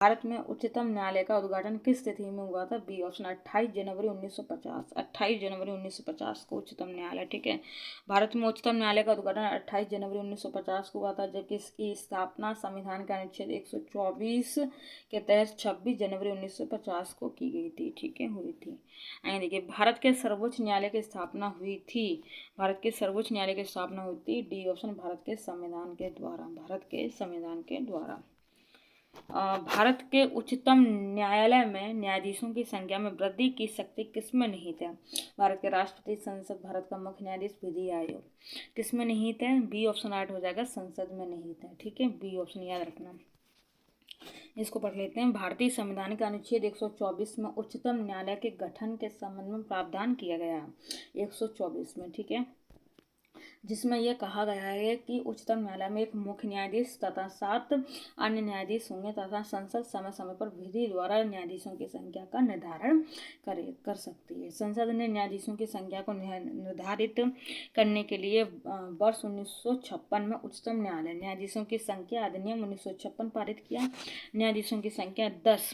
भारत में उच्चतम न्यायालय का उद्घाटन किस तिथि में हुआ था? बी ऑप्शन 28 जनवरी 1950। 28 जनवरी 1950 को उच्चतम न्यायालय, ठीक है। भारत में उच्चतम न्यायालय का उद्घाटन 28 जनवरी 1950 को हुआ था, जबकि इसकी स्थापना संविधान के अनुच्छेद 124 के तहत 26 जनवरी 1950 को की गई थी, ठीक है, हुई थी। आइए देखिए, भारत के सर्वोच्च न्यायालय की स्थापना हुई थी। भारत के सर्वोच्च न्यायालय की स्थापना हुई थी, डी ऑप्शन, भारत के संविधान के द्वारा। भारत के संविधान के द्वारा। भारत के उच्चतम न्यायालय में न्यायाधीशों की संख्या में वृद्धि की शक्ति किसमें निहित है? भारत के राष्ट्रपति, संसद, भारत का मुख्य न्यायाधीश, विधि आयोग। किसमें निहित है? बी ऑप्शन राइट हो जाएगा, संसद में निहित है, ठीक है, बी ऑप्शन याद रखना। इसको पढ़ लेते हैं। भारतीय संविधान के अनुच्छेद 124 में उच्चतम न्यायालय के गठन के संबंध में प्रावधान किया गया है, 124 में, ठीक है, जिसमें यह कहा गया है कि उच्चतम न्यायालय में एक मुख्य न्यायाधीश तथा 7 अन्य न्यायाधीश होंगे तथा संसद समय समय पर विधि द्वारा न्यायाधीशों की संख्या का निर्धारण कर सकती है। संसद ने न्यायाधीशों की संख्या को निर्धारित करने के लिए वर्ष 1956 में उच्चतम न्यायालय न्यायाधीशों की संख्या अधिनियम 1956 पारित किया। न्यायाधीशों की संख्या 10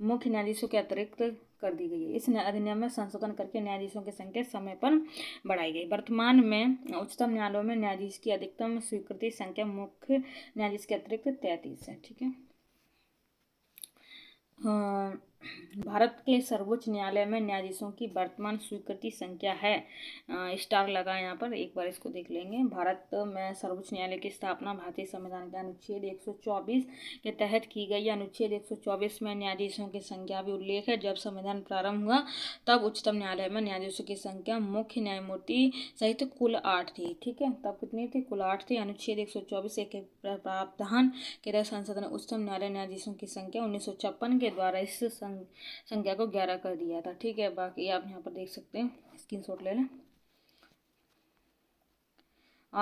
मुख्य न्यायाधीशों के अतिरिक्त कर दी गई है। इस अधिनियम में संशोधन करके न्यायाधीशों की संख्या समय पर बढ़ाई गई। वर्तमान में उच्चतम न्यायालयों में न्यायाधीश की अधिकतम स्वीकृति संख्या मुख्य न्यायाधीश के अतिरिक्त 33 है, ठीक है। भारत के सर्वोच्च न्यायालय में न्यायाधीशों की वर्तमान स्वीकृति संख्या है, स्टार लगा यहाँ पर, एक बार इसको देख लेंगे। भारत में सर्वोच्च न्यायालय की स्थापना भारतीय संविधान के अनुच्छेद 124 के तहत की गई। अनुच्छेद 124 में न्यायाधीशों की संख्या भी उल्लेख है। जब संविधान प्रारंभ हुआ तब उच्चतम न्यायालय में न्यायाधीशों की संख्या मुख्य न्यायमूर्ति सहित कुल 8 थी, ठीक है। तब कितनी थी? कुल 8 थी। अनुच्छेद 124 के प्रावधान के तहत संसद ने उच्चतम न्यायालय न्यायाधीशों की संख्या 1956 के द्वारा इस संख्या को 11 कर दिया था, ठीक है। बाकी आप यहाँ पर देख सकते हैं, स्क्रीनशॉट ले लें।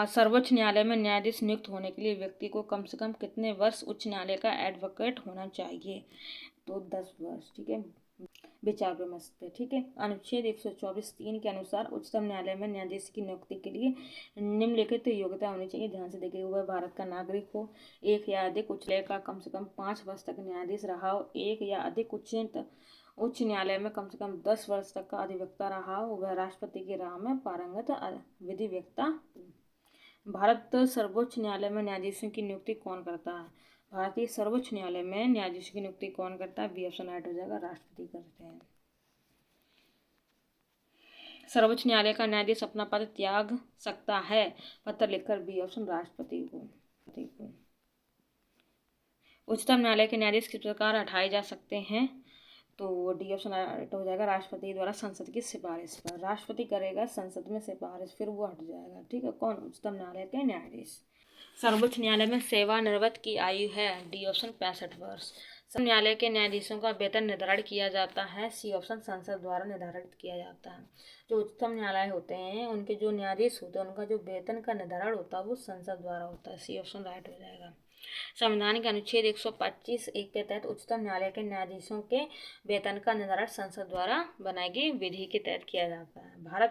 सर्वोच्च न्यायालय में न्यायाधीश नियुक्त होने के लिए व्यक्ति को कम से कम कितने वर्ष उच्च न्यायालय का एडवोकेट होना चाहिए? तो 10 वर्ष, ठीक है, विचार विमर्श पे, ठीक है। अनुच्छेद 124(3) के अनुसार उच्चतम न्यायालय में न्यायाधीश की नियुक्ति के लिए निम्नलिखित योग्यता होनी चाहिए। ध्यान से देखिए, वह भारत का नागरिक हो, एक या अधिक उच्च न्यायालय का कम से कम 5 वर्ष तक न्यायाधीश रहा हो, एक या अधिक उच्च न्यायालय में कम से कम 10 वर्ष तक का अधिवक्ता रहा हो, वह राष्ट्रपति की राह में पारंगत विधिवक्ता। भारत सर्वोच्च न्यायालय में न्यायाधीशों की नियुक्ति कौन करता है? भारतीय सर्वोच्च न्यायालय में न्यायाधीशों की नियुक्ति कौन करता है? बी ऑप्शन राइट हो जाएगा, राष्ट्रपति करते हैं। सर्वोच्च न्यायालय का न्यायाधीश अपना पद त्याग सकता है पत्र लिखकर? बी ऑप्शन, राष्ट्रपति को। उच्चतम न्यायालय के न्यायाधीश किस प्रकार हटाए जा सकते हैं? तो डी ऑप्शन राइट हो जाएगा, राष्ट्रपति द्वारा संसद की सिफारिश पर। राष्ट्रपति करेगा संसद में सिफारिश, फिर वो हट जाएगा, ठीक है। कौन? उच्चतम न्यायालय के न्यायाधीश। सर्वोच्च न्यायालय में सेवानिवृत्त की आयु है, डी ऑप्शन 65 वर्ष। सर्वोच्च न्यायालय के न्यायाधीशों का वेतन निर्धारण किया जाता है, सी ऑप्शन, संसद द्वारा निर्धारित किया जाता है। जो उच्चतम न्यायालय होते हैं उनके जो न्यायाधीश होते हैं उनका जो वेतन का निर्धारण होता है वो संसद द्वारा होता है, सी ऑप्शन राइट हो जाएगा। संविधान के अनुच्छेद 125(1) के तहत उच्चतम न्यायालय के न्यायाधीशों के वेतन का निर्धारण संसद द्वारा बनाई गई विधि के तहत किया जाता है। भारत